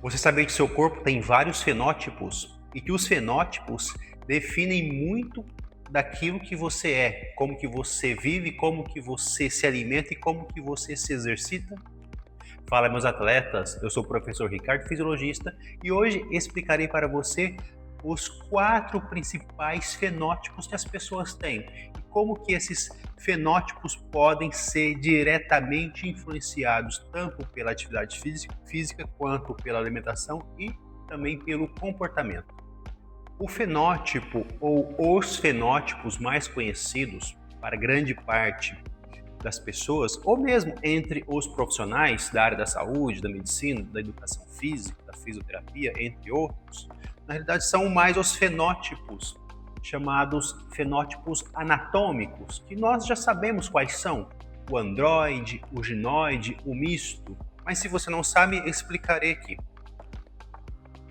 Você sabia que seu corpo tem vários fenótipos e que os fenótipos definem muito daquilo que você é, como que você vive, como que você se alimenta e como que você se exercita? Fala, meus atletas, eu sou o professor Ricardo, fisiologista, e hoje explicarei para você os 4 principais fenótipos que as pessoas têm e como que esses fenótipos podem ser diretamente influenciados tanto pela atividade física quanto pela alimentação e também pelo comportamento. O fenótipo ou os fenótipos mais conhecidos para grande parte das pessoas, ou mesmo entre os profissionais da área da saúde, da medicina, da educação física, da fisioterapia, entre outros, na realidade são mais os fenótipos, chamados fenótipos anatômicos, que nós já sabemos quais são: o androide, o ginoide, o misto. Mas se você não sabe, explicarei aqui.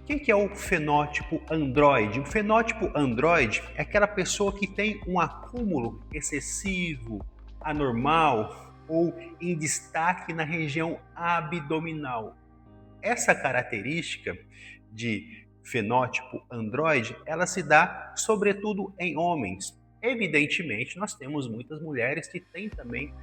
O que é o fenótipo androide? O fenótipo androide é aquela pessoa que tem um acúmulo excessivo, anormal ou em destaque na região abdominal. Essa característica de fenótipo androide, ela se dá sobretudo em homens. Evidentemente, nós temos muitas mulheres que têm também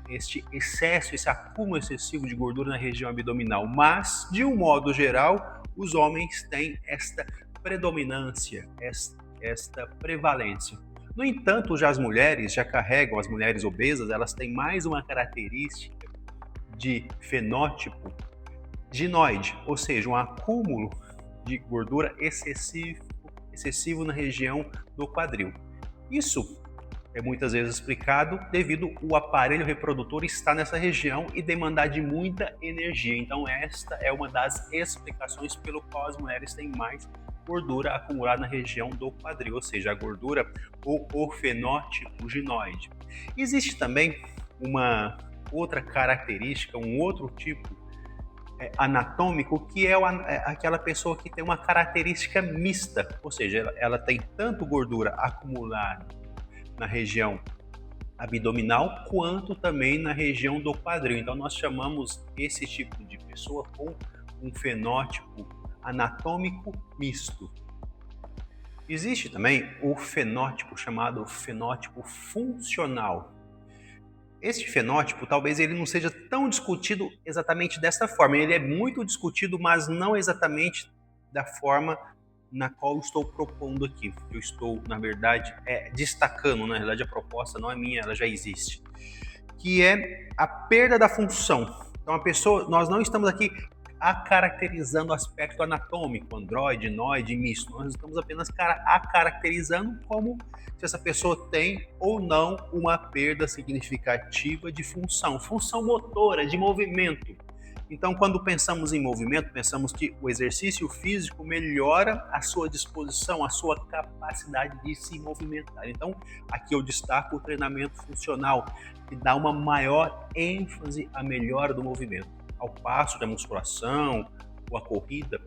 este excesso, esse acúmulo excessivo de gordura na região abdominal, mas, de um modo geral, os homens têm esta predominância, esta prevalência. No entanto, já as mulheres já carregam, as mulheres obesas, elas têm mais uma característica de fenótipo ginoide, ou seja, um acúmulo de gordura excessivo na região do quadril. Isso é muitas vezes explicado devido ao aparelho reprodutor estar nessa região e demandar de muita energia. Então esta é uma das explicações pelo qual as mulheres têm mais gordura acumulada na região do quadril, ou seja, a gordura ou o fenótipo ginoide. Existe também uma outra característica, um outro tipo anatômico, que é aquela pessoa que tem uma característica mista, ou seja, ela tem tanto gordura acumulada na região abdominal quanto também na região do quadril. Então nós chamamos esse tipo de pessoa com um fenótipo anatômico misto. Existe também o fenótipo chamado fenótipo funcional. Este fenótipo, talvez ele não seja tão discutido exatamente dessa forma. Ele é muito discutido, mas não exatamente da forma na qual eu estou propondo aqui. Eu estou, na verdade, destacando, na verdade a proposta não é minha, ela já existe, que é a perda da função. Então a pessoa, nós não estamos aqui caracterizando o aspecto anatômico, androide, ginoide, misto. Nós estamos apenas caracterizando como se essa pessoa tem ou não uma perda significativa de função motora, de movimento. Então, quando pensamos em movimento, pensamos que o exercício físico melhora a sua disposição, a sua capacidade de se movimentar. Então, aqui eu destaco o treinamento funcional, que dá uma maior ênfase à melhora do movimento. Ao passo da musculação ou a corrida,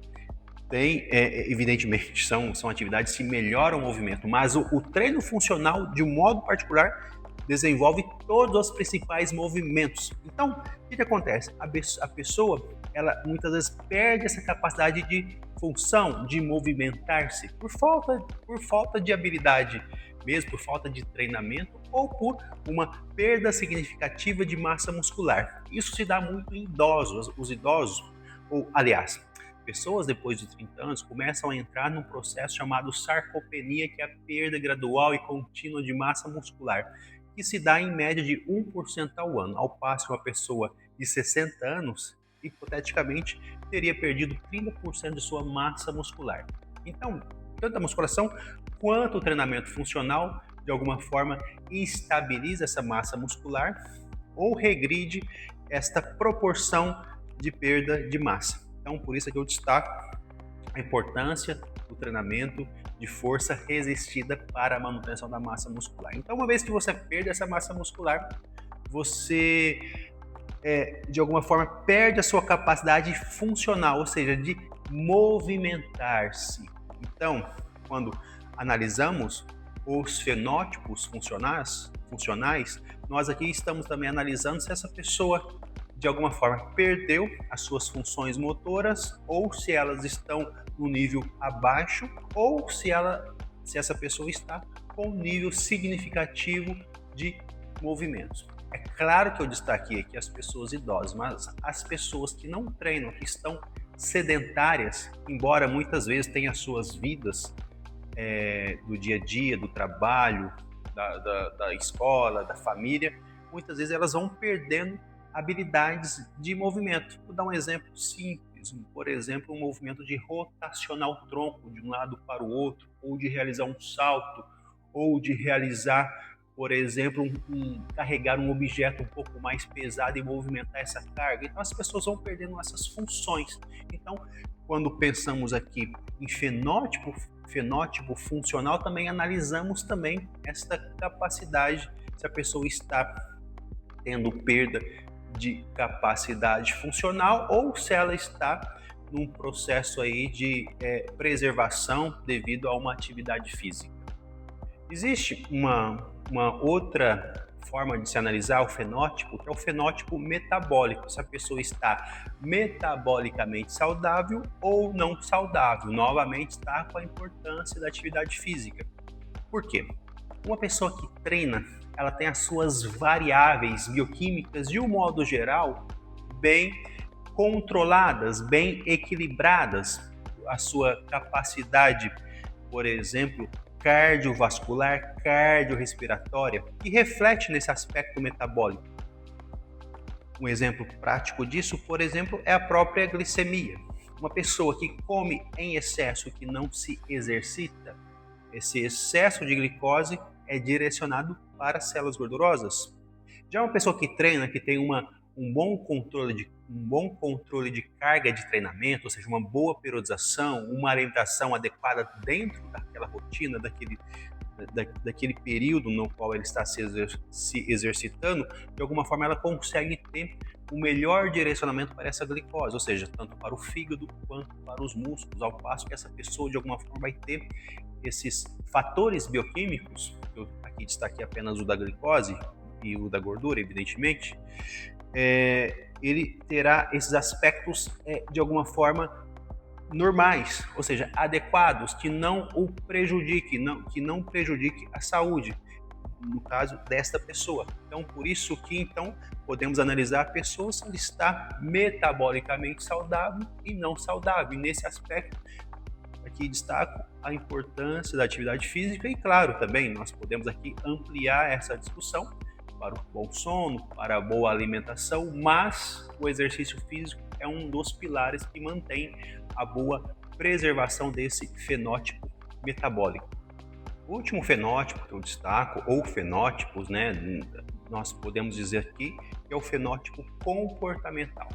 evidentemente, são atividades que melhoram o movimento, mas o treino funcional, de um modo particular, desenvolve todos os principais movimentos. Então, o que acontece? A pessoa, ela muitas vezes perde essa capacidade de função, de movimentar-se, por falta de habilidade, mesmo por falta de treinamento ou por uma perda significativa de massa muscular. Isso se dá muito em idosos. Os idosos, ou aliás, pessoas depois de 30 anos começam a entrar num processo chamado sarcopenia, que é a perda gradual e contínua de massa muscular, que se dá em média de 1% ao ano, ao passo que uma pessoa de 60 anos, hipoteticamente, teria perdido 30% de sua massa muscular. Então, tanto a musculação quanto o treinamento funcional, de alguma forma, estabiliza essa massa muscular ou regride esta proporção de perda de massa. Então, por isso é que eu destaco a importância do treinamento de força resistida para a manutenção da massa muscular. Então, uma vez que você perde essa massa muscular, você, de alguma forma, perde a sua capacidade funcional, ou seja, de movimentar-se. Então, quando analisamos os fenótipos funcionais, nós aqui estamos também analisando se essa pessoa, de alguma forma perdeu as suas funções motoras, ou se elas estão no nível abaixo, ou se essa pessoa está com um nível significativo de movimentos. É claro que eu destaquei aqui as pessoas idosas, mas as pessoas que não treinam, que estão sedentárias, embora muitas vezes tenham as suas vidas do dia a dia, do trabalho, da escola, da família, muitas vezes elas vão perdendo habilidades de movimento. Vou dar um exemplo simples, por exemplo, um movimento de rotacionar o tronco de um lado para o outro, ou de realizar um salto, ou de realizar, por exemplo, carregar um objeto um pouco mais pesado e movimentar essa carga. Então as pessoas vão perdendo essas funções. Então, quando pensamos aqui em fenótipo funcional, também analisamos também esta capacidade, se a pessoa está tendo perda de capacidade funcional ou se ela está num processo aí de preservação devido a uma atividade física. Existe uma outra forma de se analisar o fenótipo, que é o fenótipo metabólico, se a pessoa está metabolicamente saudável ou não saudável. Novamente está com a importância da atividade física. Por quê? Uma pessoa que treina, ela tem as suas variáveis bioquímicas, de um modo geral, bem controladas, bem equilibradas. A sua capacidade, por exemplo, cardiovascular, cardiorrespiratória, que reflete nesse aspecto metabólico. Um exemplo prático disso, por exemplo, é a própria glicemia. Uma pessoa que come em excesso, que não se exercita, esse excesso de glicose é direcionado para as células gordurosas. Já uma pessoa que treina, que tem um bom controle de carga de treinamento, ou seja, uma boa periodização, uma alimentação adequada dentro daquela rotina, daquele período no qual ele está se exercitando, de alguma forma ela consegue ter o melhor direcionamento para essa glicose, ou seja, tanto para o fígado quanto para os músculos, ao passo que essa pessoa de alguma forma vai ter esses fatores bioquímicos, eu aqui destaquei apenas o da glicose e o da gordura, evidentemente, ele terá esses aspectos de alguma forma normais, ou seja, adequados, que não o prejudique, que não prejudique a saúde, no caso desta pessoa. Então, por isso que então podemos analisar a pessoa se ela está metabolicamente saudável e não saudável. E nesse aspecto aqui destaco a importância da atividade física e, claro, também nós podemos aqui ampliar essa discussão para o bom sono, para a boa alimentação, mas o exercício físico é um dos pilares que mantém a boa preservação desse fenótipo metabólico. O último fenótipo que eu destaco, ou fenótipos, né, nós podemos dizer aqui, que é o fenótipo comportamental.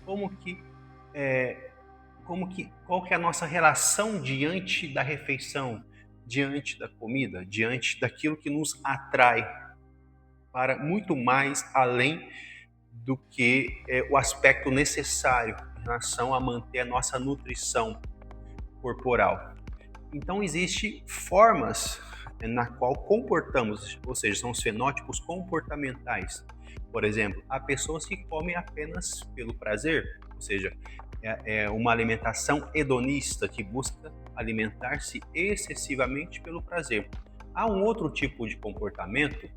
Qual que é a nossa relação diante da refeição, diante da comida, diante daquilo que nos atrai para muito mais além do que o aspecto necessário em relação a manter a nossa nutrição corporal. Então, existem formas na qual comportamos, ou seja, são os fenótipos comportamentais. Por exemplo, há pessoas que comem apenas pelo prazer, ou seja, é uma alimentação hedonista que busca alimentar-se excessivamente pelo prazer. Há um outro tipo de comportamento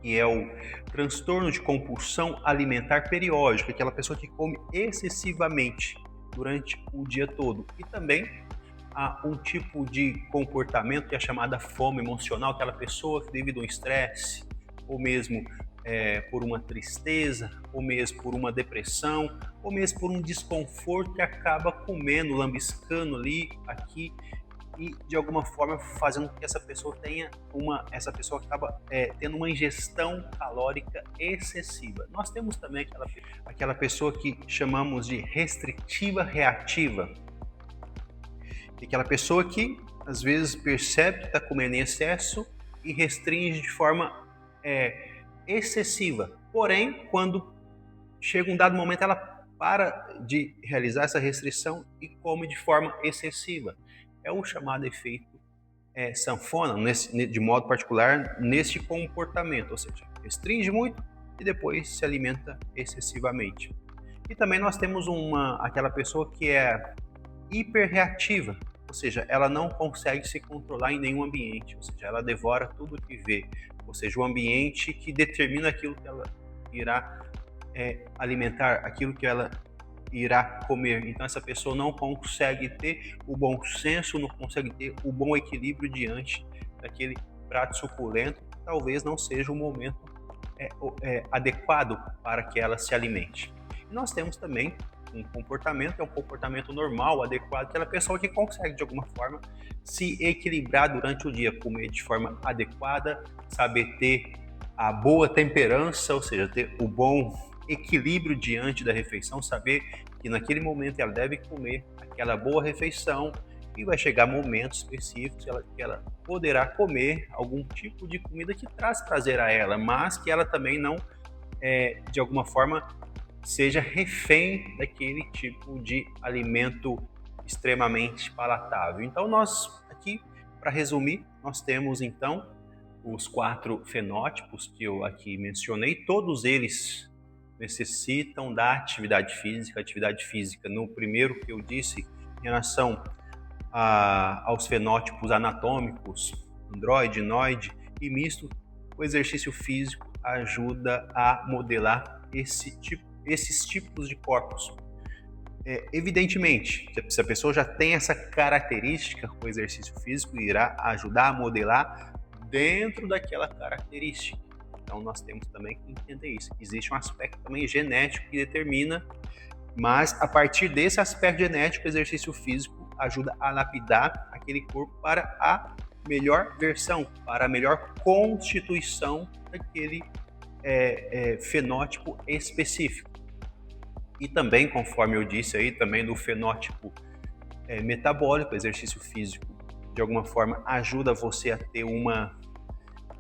que é o transtorno de compulsão alimentar periódico, aquela pessoa que come excessivamente durante o dia todo. E também há um tipo de comportamento que é chamada fome emocional, aquela pessoa que devido ao estresse, ou mesmo por uma tristeza, ou mesmo por uma depressão, ou mesmo por um desconforto, que acaba comendo, lambiscando ali, aqui, e de alguma forma fazendo com que essa pessoa acaba tendo uma ingestão calórica excessiva. Nós temos também aquela pessoa que chamamos de restritiva reativa, aquela pessoa que às vezes percebe que está comendo em excesso e restringe de forma excessiva. Porém, quando chega um dado momento, ela para de realizar essa restrição e come de forma excessiva. É o chamado efeito sanfona, de modo particular, neste comportamento, ou seja, restringe muito e depois se alimenta excessivamente. E também nós temos aquela pessoa que é hiperreativa, ou seja, ela não consegue se controlar em nenhum ambiente, ou seja, ela devora tudo que vê, ou seja, o ambiente que determina aquilo que ela irá alimentar, aquilo que ela irá comer. Então essa pessoa não consegue ter o bom senso, não consegue ter o bom equilíbrio diante daquele prato suculento, talvez não seja o momento adequado para que ela se alimente. E nós temos também um comportamento, é um comportamento normal, adequado, aquela pessoa que consegue de alguma forma se equilibrar durante o dia, comer de forma adequada, saber ter a boa temperança, ou seja, ter o bom equilíbrio diante da refeição, saber que naquele momento ela deve comer aquela boa refeição e vai chegar momentos específicos que ela poderá comer algum tipo de comida que traz prazer a ela, mas que ela também não, de alguma forma, seja refém daquele tipo de alimento extremamente palatável. Então nós aqui, para resumir, nós temos então os 4 fenótipos que eu aqui mencionei, todos eles necessitam da atividade física. Atividade física, no primeiro que eu disse, em relação aos fenótipos anatômicos, androide, noide e misto, o exercício físico ajuda a modelar esses tipos de corpos. Evidentemente, se a pessoa já tem essa característica, o exercício físico irá ajudar a modelar dentro daquela característica. Então nós temos também que entender isso. Existe um aspecto também genético que determina, mas a partir desse aspecto genético, o exercício físico ajuda a lapidar aquele corpo para a melhor versão, para a melhor constituição daquele fenótipo específico. E também, conforme eu disse aí, também no fenótipo metabólico, o exercício físico, de alguma forma, ajuda você a ter um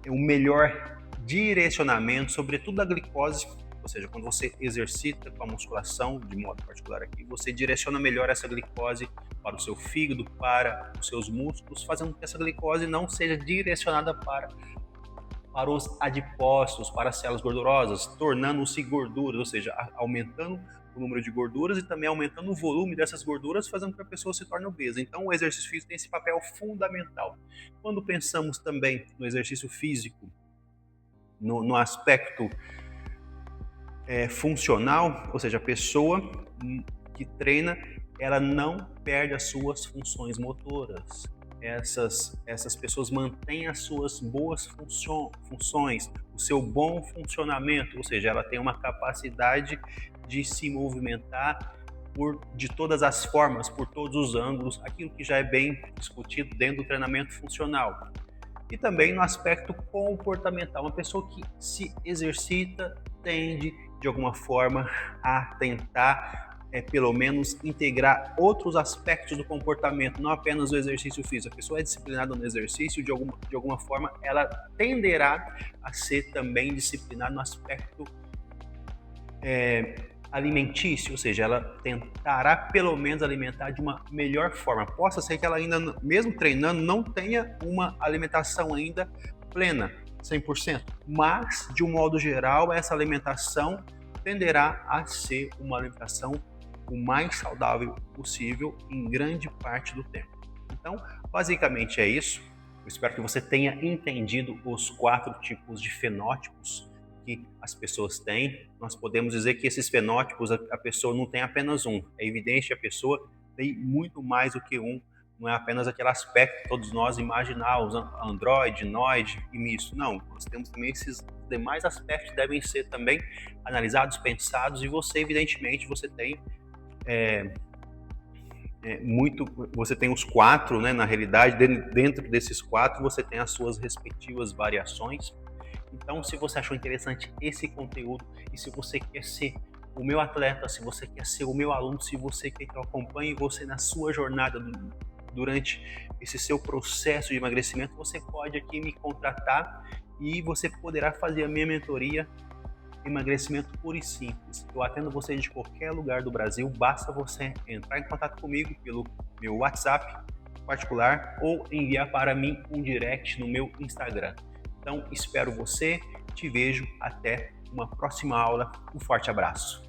melhor direcionamento, sobretudo da glicose, ou seja, quando você exercita com a musculação, de modo particular aqui, você direciona melhor essa glicose para o seu fígado, para os seus músculos, fazendo com que essa glicose não seja direcionada para os adipócitos, para as células gordurosas, tornando-se gorduras, ou seja, aumentando o número de gorduras e também aumentando o volume dessas gorduras, fazendo com que a pessoa se torne obesa. Então, o exercício físico tem esse papel fundamental. Quando pensamos também no exercício físico, no aspecto funcional, ou seja, a pessoa que treina, ela não perde as suas funções motoras. Essas pessoas mantêm as suas boas funções, o seu bom funcionamento, ou seja, ela tem uma capacidade de se movimentar de todas as formas, por todos os ângulos, aquilo que já é bem discutido dentro do treinamento funcional. E também no aspecto comportamental, uma pessoa que se exercita tende, de alguma forma, a tentar pelo menos integrar outros aspectos do comportamento, não apenas o exercício físico. A pessoa é disciplinada no exercício, de alguma forma, ela tenderá a ser também disciplinada no aspecto alimentício, ou seja, ela tentará pelo menos alimentar de uma melhor forma. Possa ser que ela ainda, mesmo treinando, não tenha uma alimentação ainda plena, 100%, mas, de um modo geral, essa alimentação tenderá a ser uma alimentação o mais saudável possível em grande parte do tempo. Então, basicamente é isso. Eu espero que você tenha entendido os 4 tipos de fenótipos que as pessoas têm. Nós podemos dizer que esses fenótipos, a pessoa não tem apenas um. É evidente que a pessoa tem muito mais do que um. Não é apenas aquele aspecto que todos nós imaginávamos, androide, noide e misto. Não, nós temos também esses demais aspectos que devem ser também analisados, pensados, e você, evidentemente, você tem você tem os 4, né, na realidade, dentro desses 4 você tem as suas respectivas variações. Então, se você achou interessante esse conteúdo e se você quer ser o meu atleta, se você quer ser o meu aluno, se você quer que eu acompanhe você na sua jornada durante esse seu processo de emagrecimento, você pode aqui me contratar e você poderá fazer a minha mentoria Emagrecimento Puro e Simples. Eu atendo você de qualquer lugar do Brasil, basta você entrar em contato comigo pelo meu WhatsApp particular ou enviar para mim um direct no meu Instagram. Então, espero você, te vejo até uma próxima aula. Um forte abraço.